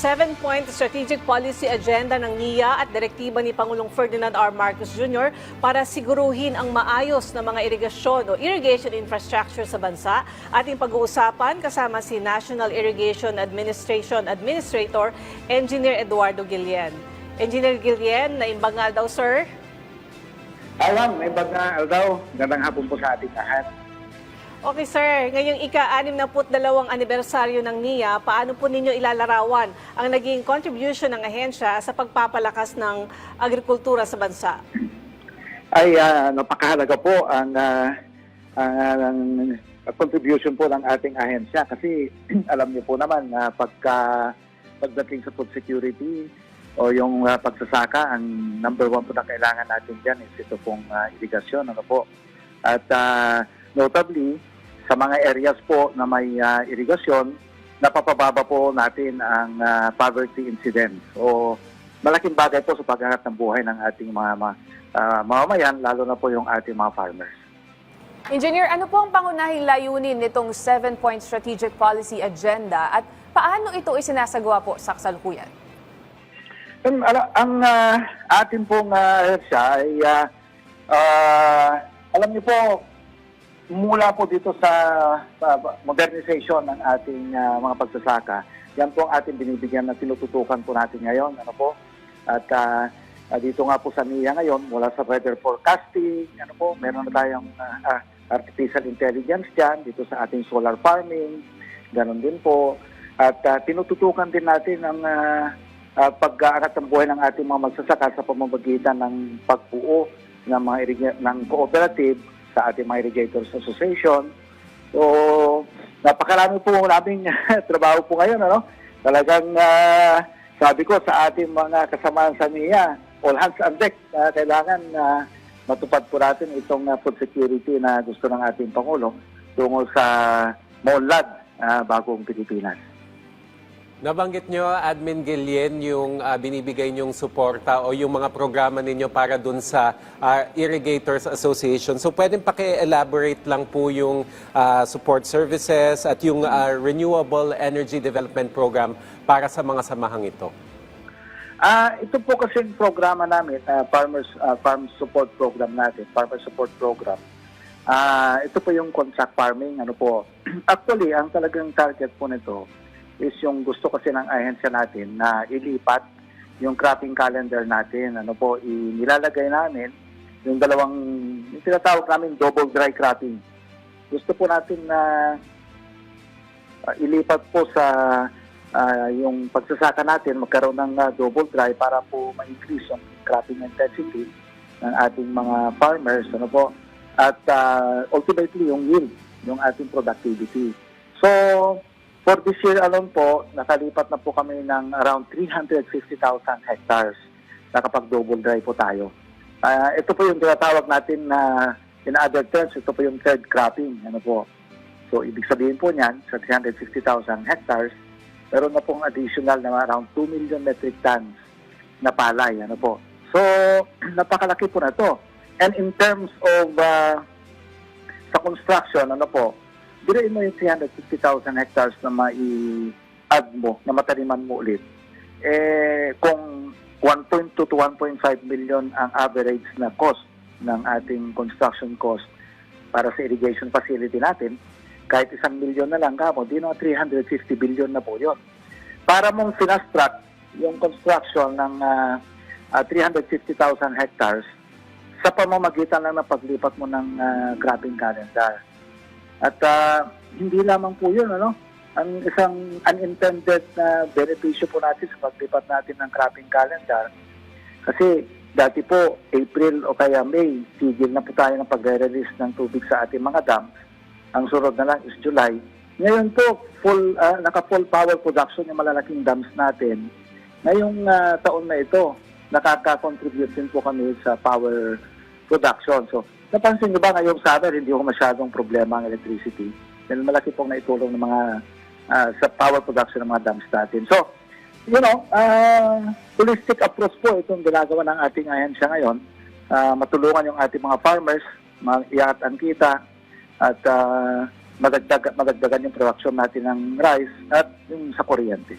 7-point strategic policy agenda ng NIA at direktiba ni Pangulong Ferdinand R. Marcos Jr. para siguruhin ang maayos na mga irigasyon o irrigation infrastructure sa bansa. Ating pag-uusapan kasama si National Irrigation Administration Administrator, Engineer Eduardo Guillen. Engineer Guillen, naimbangal daw, sir? Alam, naimbangal daw. Gandang hapon po sa ating lahat. Okay, sir. Ngayong ika-62 anibersaryo ng NIA, paano po ninyo ilalarawan ang naging contribution ng ahensya sa pagpapalakas ng agrikultura sa bansa? Ay, napakahalaga po ang contribution po ng ating ahensya kasi alam niyo po naman na pagdating sa food security o yung pagsasaka, ang number one po na kailangan natin dyan is ito pong irigasyon. Ano po? At notably, sa mga areas po na may irigasyon, napapababa po natin ang poverty incidence. O malaking bagay po sa paghahanap ng buhay ng ating mga mamamayan, lalo na po yung ating mga farmers. Engineer, ano po ang pangunahing layunin nitong 7-point strategic policy agenda at paano ito isinasagawa po sa kasalukuyan? Ang atin pong siya ay alam niyo po, mula po dito sa modernization ng ating mga pagsasaka, yan po ang ating binibigyan na tinututukan po natin ngayon. Ano po? At dito nga po sa NIA ngayon, mula sa weather forecasting, ano po, meron na tayong artificial intelligence dyan, dito sa ating solar farming, ganun din po. At tinututukan din natin ang pag-aangat ng buhay ng ating mga magsasaka sa pamamagitan ng pagbuo ng mga ng cooperative sa ating mga Irrigators Association. So, napakarami po naming trabaho po ngayon. Ano? Talagang sabi ko sa ating mga kasamaan sa NIA, all hands on deck. Kailangan matupad po natin itong food security na gusto ng ating Pangulo tungo sa MONLAD, bagong Pilipinas. Nabanggit nyo, Admin Guillen, yung binibigay nyong suporta o yung mga programa ninyo para dun sa Irrigators Association. So pwedeng paki-elaborate lang po yung support services at yung Renewable Energy Development Program para sa mga samahang ito. Ito po kasi yung programa namin, Farm Support Program natin, Farmer Support Program. Ito po yung contract farming. Ano po. Actually, ang talagang target po nito is yung gusto kasi ng ahensya natin na ilipat yung cropping calendar natin. Ano po, nilalagay namin yung yung tinatawag namin double dry cropping. Gusto po natin na ilipat po sa yung pagsasaka natin, magkaroon ng double dry para po ma-increase yung cropping intensity ng ating mga farmers. Ano po, at ultimately yung yield, yung ating productivity. So, for this year alone po, nakalipat na po kami ng around 350,000 hectares. Nakapag-double dry po tayo. Ito po yung tinatawag natin na, in other terms, ito po yung third cropping. Ano po? So, ibig sabihin po niyan, sa 350,000 hectares, meron na pong additional na around 2 million metric tons na palay. Ano po? So, napakalaki po na to. And in terms of sa construction, ano po, direin mo yung 350,000 hectares na mai-add mo, na mataniman mo ulit. Kung 1.2 to 1.5 million ang average na cost ng ating construction cost para sa irrigation facility natin, kahit 1 million na lang kamo, di na 350 billion na po yun. Para mong fast-track yung construction ng 350,000 hectares sa pamamagitan lang ng paglipat mo ng cropping calendar. At hindi lamang po yun, ano? Ang isang unintended na benepisyo po natin sa paglipat natin ng cropping calendar. Kasi dati po, April o kaya May, tigil na po tayo ng pag-release ng tubig sa ating mga dams. Ang sunod na lang is July. Ngayon po, naka-full power production yung malalaking dams natin. Ngayong taon na ito, nakaka-contribute din po kami sa power production. So, napansin niyo ba ngayong summer, hindi ko masyadong problema ang electricity. Dahil malaki pong naitulong ng mga sa power production ng mga dams natin. So, you know, holistic approach po itong ginagawa ng ating ahensya ngayon. Matulungan yung ating mga farmers, iangat ang kita, at madagdagan yung production natin ng rice at yung sa kuryente.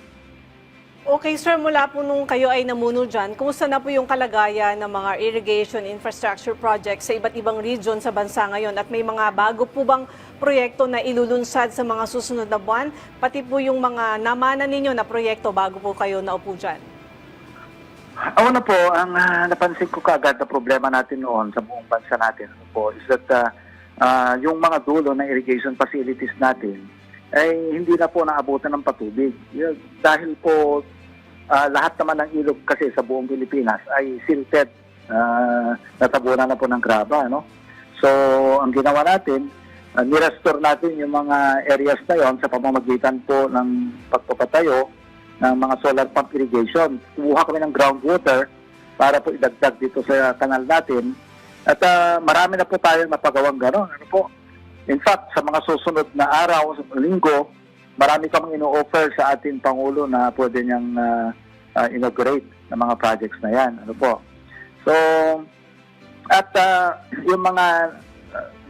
Okay, sir, mula po nung kayo ay namuno dyan, kumusta na po yung kalagayan ng mga irrigation infrastructure projects sa iba't ibang region sa bansa ngayon? At may mga bago po bang proyekto na ilulunsad sa mga susunod na buwan? Pati po yung mga namana ninyo na proyekto bago po kayo naupo dyan? Una po, ang napansin ko kaagad na problema natin noon sa buong bansa natin po is that yung mga dulo ng irrigation facilities natin ay hindi na po naabutan ng patubig. Dahil po lahat naman ng ilog kasi sa buong Pilipinas ay silted, natabunan na po ng graba. No? So, ang ginawa natin, nirestore natin yung mga areas na yon sa pamamagitan po ng pagpapatayo ng mga solar pump irrigation. Kumuha kami ng groundwater para po idagdag dito sa kanal natin. At marami na po tayo mapagawang gano'n. Ano po? In fact, sa mga susunod na araw, sa linggo, marami kaming ino-offer sa ating Pangulo na pwede niyang inaugurate ng mga projects na yan. Ano po? So, at yung mga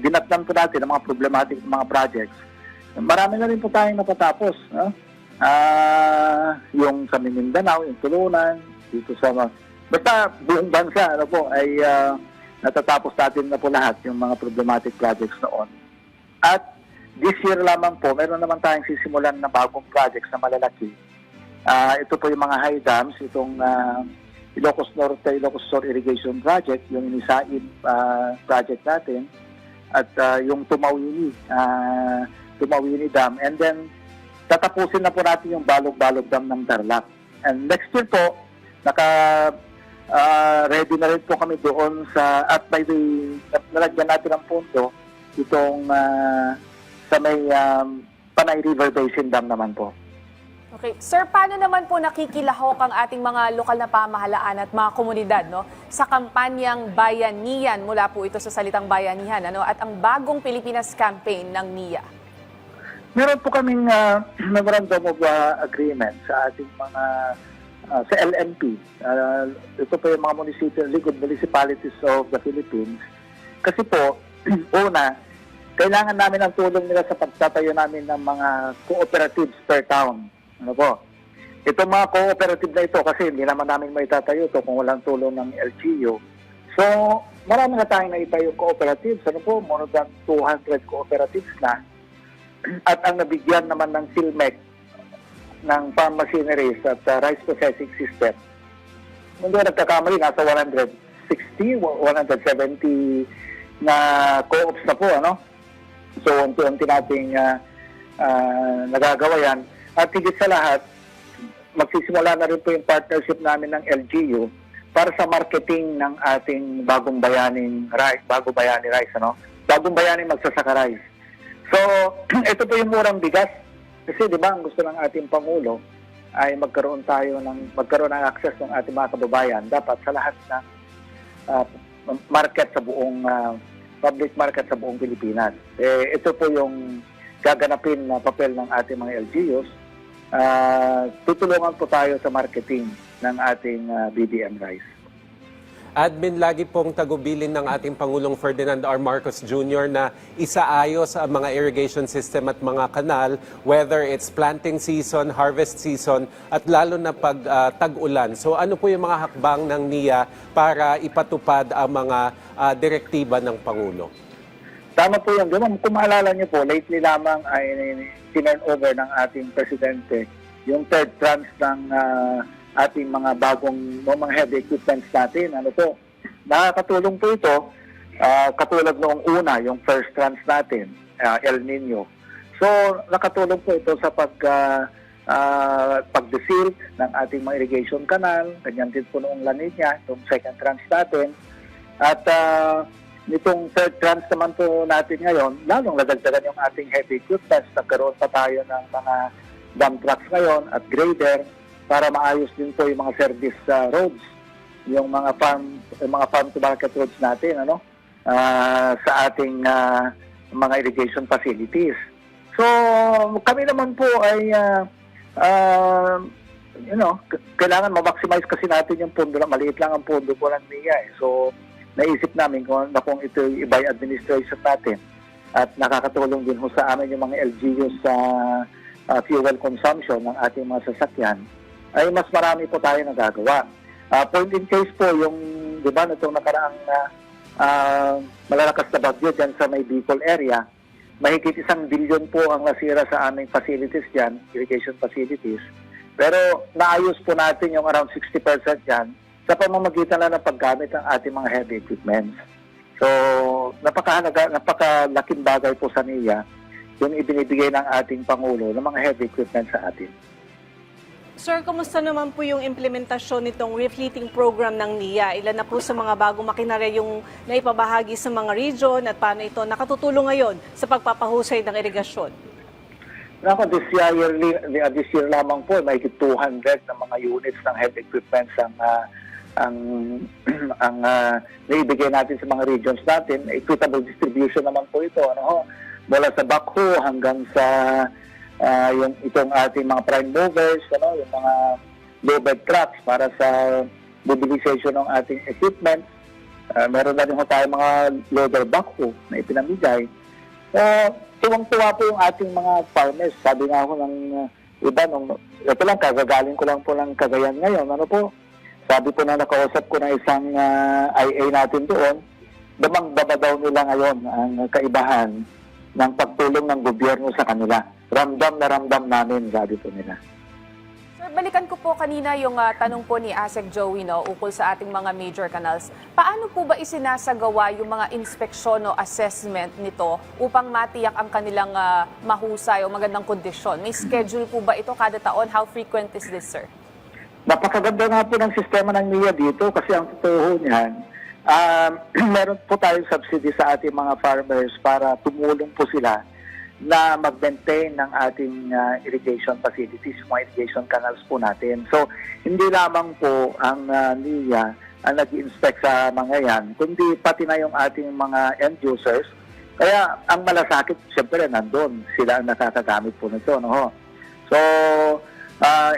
dinatnan po natin, ng mga problematic mga projects, marami na rin po tayong napatapos. No? Yung sa Mindanao, yung Tulunan, dito sa basta buong bansa ano po, ay natatapos natin na po lahat yung mga problematic projects noon. At this year lamang po, meron naman tayong sisimulan na bagong projects na malalaki. Ito po yung mga high dams, itong Ilocos Norte, Ilocos Sur Irrigation Project, yung Inisain project natin, at yung Tumawini Dam. And then, tatapusin na po natin yung Balog-Balog Dam ng Tarlac. And next year po, ready na rin po kami doon sa, at by the nalagyan natin ang punto, itong sa may Panay River Basin Dam naman po. Okay. Sir, paano naman po nakikilahok ang ating mga lokal na pamahalaan at mga komunidad no, sa kampanyang Bayanihan, mula po ito sa salitang bayanihan, ano, at ang bagong Pilipinas campaign ng NIA? Meron po kaming memorandum of agreement sa ating mga sa LNP. Ito po yung mga League of Municipalities of the Philippines. Kasi po, una, kailangan namin ang tulong nila sa pagtatayo namin ng mga cooperatives per town. Ano po? Itong mga cooperative na ito, kasi hindi naman namin may tatayo ito kung walang tulong ng LGU. So, marami na tayong naitayo cooperatives. Ano po? More than 200 cooperatives na. At ang nabigyan naman ng PhilMec ng farm machineries at rice processing system, hindi nagkakamali, nasa 160, 170 na co-ops na po, ano? So, unti-unti nating nagagawa yan. At higit sa lahat, magsisimula na rin po yung partnership namin ng LGU para sa marketing ng ating bagong bayani rice, ano? Bagong bayani magsasaka rice. So, ito po yung murang bigas. Kasi di ba, ang gusto ng ating Pangulo ay magkaroon ng access ng ating mga kababayan dapat sa lahat ng market sa buong public market sa buong Pilipinas. Ito po yung gaganapin na papel ng ating mga LGUs. Tutulungan po tayo sa marketing ng ating BBM rice. Admin, lagi pong tagubilin ng ating Pangulong Ferdinand R. Marcos Jr. na isaayos ang mga irrigation system at mga kanal, whether it's planting season, harvest season, at lalo na pag tag-ulan. So ano po yung mga hakbang ng NIA para ipatupad ang mga direktiba ng Pangulo? Tama po yun. Kung maalala niyo po, lately lamang ay tinurn over ng ating Presidente yung third tranche ng ating mga bagong mga heavy equipments natin. Ano po, nakakatulong po ito katulad noong una, yung first tranche natin, El Nino. So, nakatulong po ito sa pag-desil ng ating mga irrigation canal, ganyan din po noong La Nina, itong second tranche natin. At nitong third tranche naman po natin ngayon, lalong nadagdagan yung ating heavy equipments. Nagkaroon pa tayo ng mga dump trucks ngayon at grader para maayos din po yung mga service roads, yung mga farm to market roads natin, ano, sa ating mga irrigation facilities. So, kami naman po ay kailangan ma-maximize kasi natin yung pondo. Maliit lang ang pondo po ng NIA. So, naisip namin kung ito i-by administration natin at nakakatulong din ho sa amin yung mga LGUs sa fuel consumption ng ating mga sasakyan. ay mas marami po tayo nagagawa. Point in case po, yung, di ba, itong nakaraang malalakas na bagyo dyan sa may Bicol area, mahigit 1 billion po ang nasira sa aming facilities dyan, irrigation facilities. Pero naayos po natin yung around 60% dyan sa pamamagitan lang ng paggamit ng ating mga heavy equipment. So, napakalaking bagay po sa NIA yung ibinibigay ng ating Pangulo ng mga heavy equipment sa atin. Sir, kumusta naman po yung implementasyon nitong refleeting program ng NIA? Ilan na po sa mga bagong makinarya yung naipabahagi sa mga region at paano ito nakatutulong ngayon sa pagpapahusay ng irigasyon? Nako, this year lamang po, may 200 na mga units ng heavy equipment ang naibigay natin sa mga regions natin. Equitable distribution naman po ito. Mula sa backhoe hanggang sa itong ating mga prime movers, yung mga low-bed trucks para sa mobilization ng ating equipment. Meron na rin tayo mga loader backhoe na ipinamigay. Tuwang-tuwa po yung ating mga farmers. Sabi nga ako ng iba, ito lang, kagagaling ko lang po ng Cagayan ngayon. Sabi po na nakausap ko ng isang IA natin doon, damang-dama daw nila ngayon ang kaibahan ng pagtulong ng gobyerno sa kanila. Ramdam na ramdam namin, sabi po nila. Sir, balikan ko po kanina yung tanong po ni Asek Joey ukol sa ating mga major canals. Paano po ba isinasagawa yung mga inspeksyon o assessment nito upang matiyak ang kanilang mahusay o magandang kondisyon? May schedule po ba ito kada taon? How frequent is this, sir? Napakaganda nga po ng sistema ng NIA dito kasi ang totoo niyan, meron po tayong subsidy sa ating mga farmers para tumulong po sila na mag-maintain ng ating irrigation facilities, mga irrigation canals po natin. So, hindi lamang po ang NIA ang nag-inspect sa mga yan, kundi pati na yung ating mga end users. Kaya, ang malasakit, siyempre, nandun. Sila ang nakakagamit po nito. So,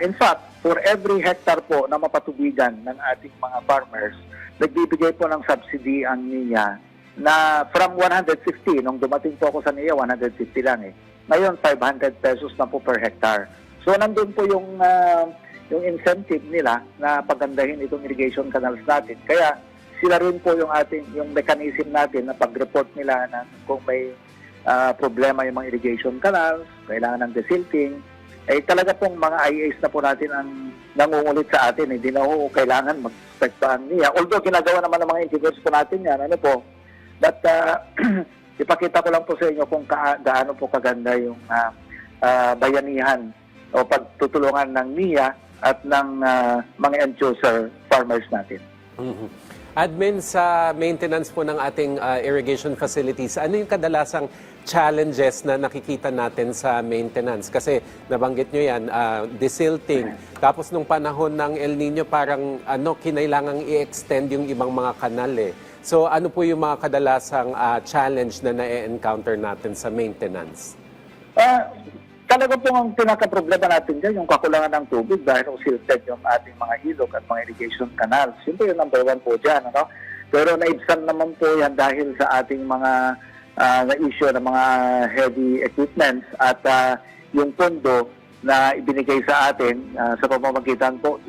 in fact, for every hectare po na mapatubigan ng ating mga farmers, nagbibigay po ng subsidy ang NIA na from 150, nung dumating po ako sa NIA, 150 lang Ngayon, 500 pesos na po per hectare. So, nandun po yung incentive nila na pagandahin itong irrigation canals natin. Kaya, sila rin po yung mechanism natin na pag-report nila na kung may problema yung mga irrigation canals, kailangan ng desilting, talaga pong mga IAs na po natin ang nangungulit sa atin. Hindi na po kailangan mag-inspect pa ang NIA. Although, ginagawa naman ng mga engineers po natin yan, But ipakita ko lang po sa inyo kung gaano po kaganda yung bayanihan o pagtutulungan ng NIA at ng mga end user farmers natin. Mhm. Admin, sa maintenance po ng ating irrigation facilities, ano yung kadalasang challenges na nakikita natin sa maintenance? Kasi nabanggit nyo yan, desilting. Tapos nung panahon ng El Nino, parang kinailangang i-extend yung ibang mga kanal So ano po yung mga kadalasang challenge na na-encounter natin sa maintenance? Talaga po ang pinaka-problema natin dyan, yung kakulangan ng tubig dahil silted yung ating mga ilog at mga irrigation canals. Yun po yung number 1 po dyan. Pero naibsan naman po yan dahil sa ating mga na-issue ng mga heavy equipments at yung pondo na ibinigay sa atin sa pamamagitan po.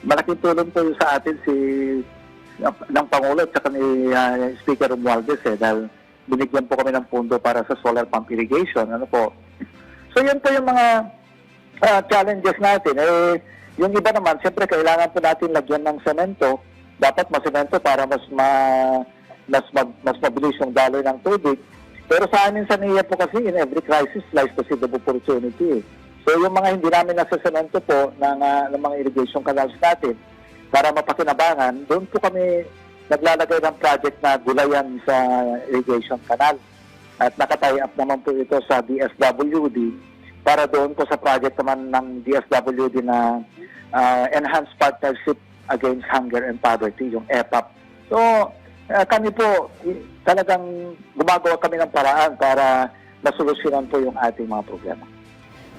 Malaking tulong po yung sa atin ng Pangulo at saka ni Speaker Romualdez dahil binigyan po kami ng pondo para sa solar pump irrigation. So yun po yung mga challenges natin. Yung iba naman, siyempre kailangan po natin lagyan ng semento. Dapat masemento para mas mabilis yung daloy ng tubig. Pero sa amin sa NIA po kasi, in every crisis lies the seed of opportunity. So yung mga hindi namin nasa semento po ng mga irrigation canals natin, para mapakinabangan, doon po kami naglalagay ng project na gulayan sa irrigation canal. At nakatie up naman po ito sa DSWD para doon po sa project naman ng DSWD na Enhanced Partnership Against Hunger and Poverty, yung EPAP. So, kami po talagang gumagawa kami ng paraan para masolusyonan po yung ating mga problema.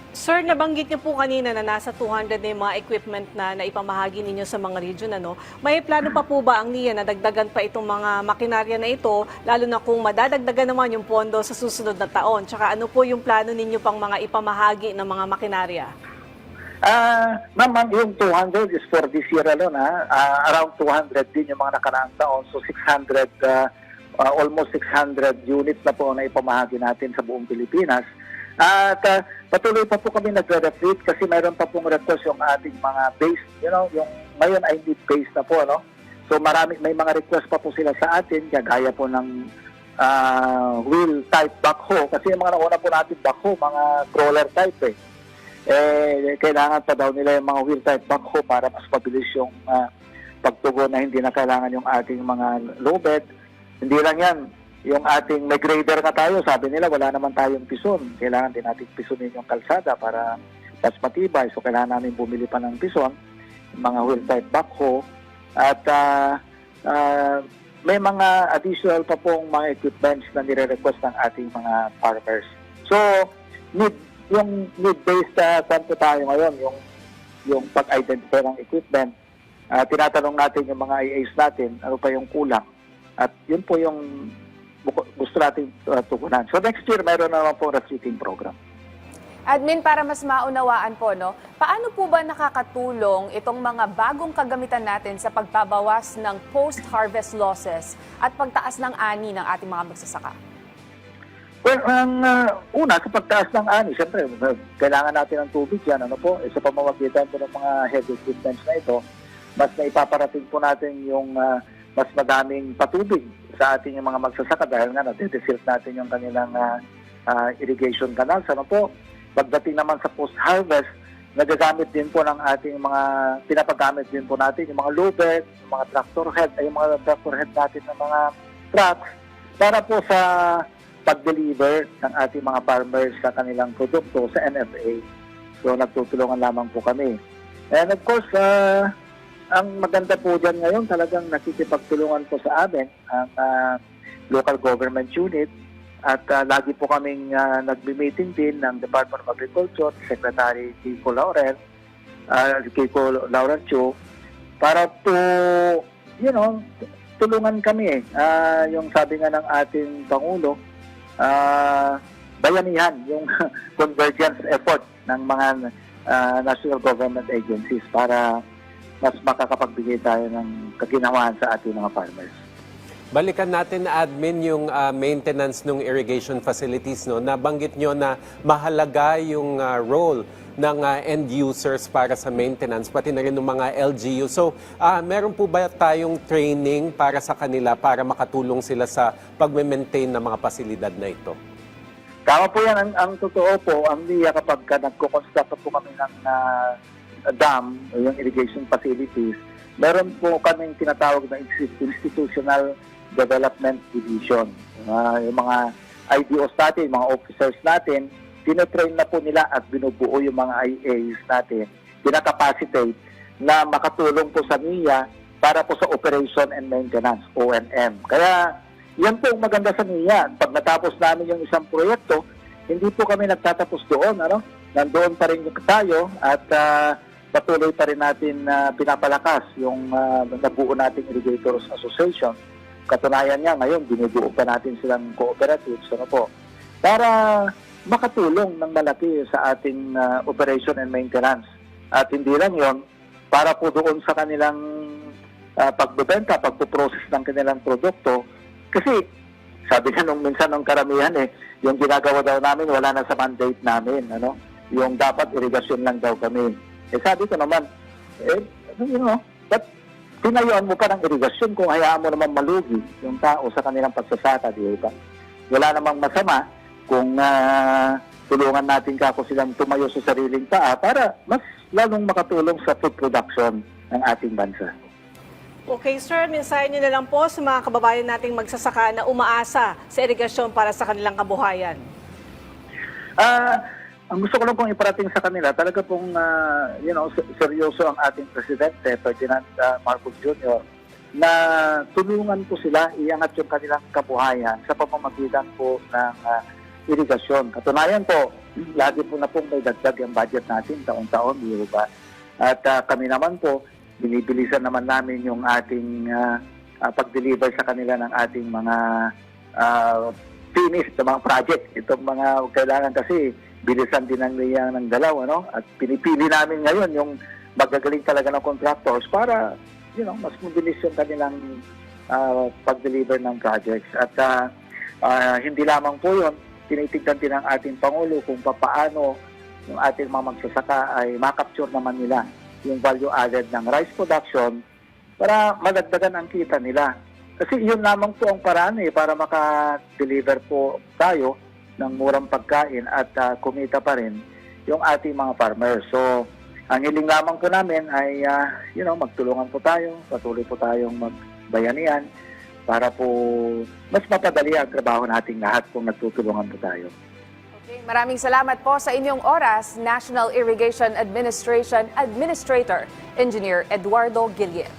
Sir, nabanggit niyo po kanina na nasa 200 na yung mga equipment na naipamahagi ninyo sa mga region. May plano pa po ba ang NIA na dagdagan pa itong mga makinarya na ito, lalo na kung madadagdagan naman yung pondo sa susunod na taon? Tsaka ano po yung plano ninyo pang mga ipamahagi ng mga makinarya? Ma'am, yung 200 is for this year alone, ha? Around 200 din yung mga nakaraang taon. So 600, almost 600 units na po na ipamahagi natin sa buong Pilipinas. At patuloy pa po kami nagre-refleet kasi mayroon pa pong request yung ating mga base, yung ngayon ay need base na po, ano? So may mga request pa po sila sa atin, kagaya po ng wheel type backhoe. Kasi yung mga nauna po natin backhoe, mga crawler type kailangan pa daw nila yung mga wheel type backhoe para mas mabilis yung pagtugon na hindi na kailangan yung ating mga low bed. Hindi lang yan, yung ating may grader na tayo, sabi nila wala naman tayong pison. Kailangan din natin pisonin yung kalsada para mas matibay. So kailangan namin bumili pa ng pison, mga wheel type backhoe. At may mga additional pa pong mga equipments na nire-request ng ating mga farmers. So, yung need-based kwanto tayo ngayon, yung pag-identify ng equipment, tinatanong natin yung mga IAs natin, ano pa yung kulang. At yun po yung gusto natin tugunan. So next year, mayroon naman po refitting program. Admin, para mas maunawaan po, no, paano po ba nakakatulong itong mga bagong kagamitan natin sa pagbabawas ng post-harvest losses at pagtaas ng ani ng ating mga magsasaka? Well, ang una, sa pagtaas ng ani, siyempre, kailangan natin ng tubig yan. Ano po? Sa pamamagitan po ng mga heavy equipments na ito, mas naipaparating po natin yung mas madaming patubig sa ating yung mga magsasaka dahil nga na-desert natin yung kanilang irrigation canals. Ano po? Pagdating naman sa post-harvest, nagagamit din po ng ating pinapagamit din po natin yung mga low bed, yung mga tractor head natin ng mga trucks para po sa pag-deliver ng ating mga farmers sa kanilang produkto sa NFA. So, nagtutulungan lamang po kami. And of course, ang maganda po dyan ngayon, talagang nakikipagtulungan po sa amin ang local government unit at lagi po kaming nagbi-meeting din ng Department of Agriculture, Secretary Kiko Laurencio, para po, tulungan kami yung sabi nga ng ating Pangulo, bayanihan yung convergence effort ng mga national government agencies para mas makakapagbigay tayo ng kaginawahan sa ating mga farmers. Balikan natin, Admin, yung maintenance ng irrigation facilities. No? Nabanggit nyo na mahalaga yung role ng end users para sa maintenance, pati na rin ng mga LGU. So, meron po ba tayong training para sa kanila para makatulong sila sa pag-maintain ng mga pasilidad na ito? Tama po yan. Ang totoo po, ang NIA kapag nagko-construct po kami ng dam, yung irrigation facilities, meron po kaming tinatawag na institutional development division. Yung mga IDOs natin, yung mga officers natin, tinatrain na po nila at binubuo yung mga IAs natin, pinakapacitate na makatulong po sa NIA para po sa operation and maintenance, O&M. Kaya yan po ang maganda sa NIA. Pag natapos namin yung isang proyekto, hindi po kami nagtatapos doon. Nandoon pa rin tayo at patuloy pa rin natin pinapalakas yung nabuo nating Irrigators Association. Katunayan niya, ngayon, binubuo pa natin silang cooperatives para makatulong ng malaki sa ating operation and maintenance. At hindi lang yon, para po doon sa kanilang pagbebenta, pagpuprocess ng kanilang produkto. Kasi, sabi nga nung minsan ng karamihan, yung ginagawa daw namin, wala na sa mandate namin. Yung dapat irigasyon lang daw kami. Sabi ko naman, ba't tinayuan mo pa ng irigasyon kung hayaan mo naman malugi yung tao sa kanilang pagsasaka, di ba? Wala namang masama kung tulungan natin kako silang tumayo sa sariling paa para mas lalong makatulong sa food production ng ating bansa. Okay, sir, mensahe niyo na lang po sa mga kababayan nating magsasaka na umaasa sa irigasyon para sa kanilang kabuhayan. Ang gusto ko lang pong iparating sa kanila, talaga pong, seryoso ang ating Presidente, Ferdinand Marcos Jr., na tulungan po sila, iangat yung kanilang kabuhayan sa pamamagitan po ng irigasyon. Katunayan po, lagi po na pong may dagdag ang budget natin taon-taon, di ba? At kami naman po, binibilisan naman namin yung ating pag-deliver sa kanila ng ating mga finish na mga project. Itong mga kailangan kasi bilisan din ng NIA ng dalaw, ano? At pinipili namin ngayon yung magagaling talaga ng contractors para, mas mabilis yung kanilang pag-deliver ng projects. At hindi lamang po yun, tinitignan din ng ating Pangulo kung papaano yung ating mga magsasaka ay makapture naman nila yung value added ng rice production para madagdagan ang kita nila. Kasi yun lamang po ang paraan para maka-deliver po tayo ng murang pagkain at kumita pa rin yung ating mga farmers. So, ang hiling lamang po namin ay, magtulungan po tayo, patuloy po tayong magbayanihan para po mas mapadali ang trabaho nating lahat kung nagtutulungan po tayo. Okay, maraming salamat po sa inyong oras, National Irrigation Administration Administrator, Engineer Eduardo Guillen.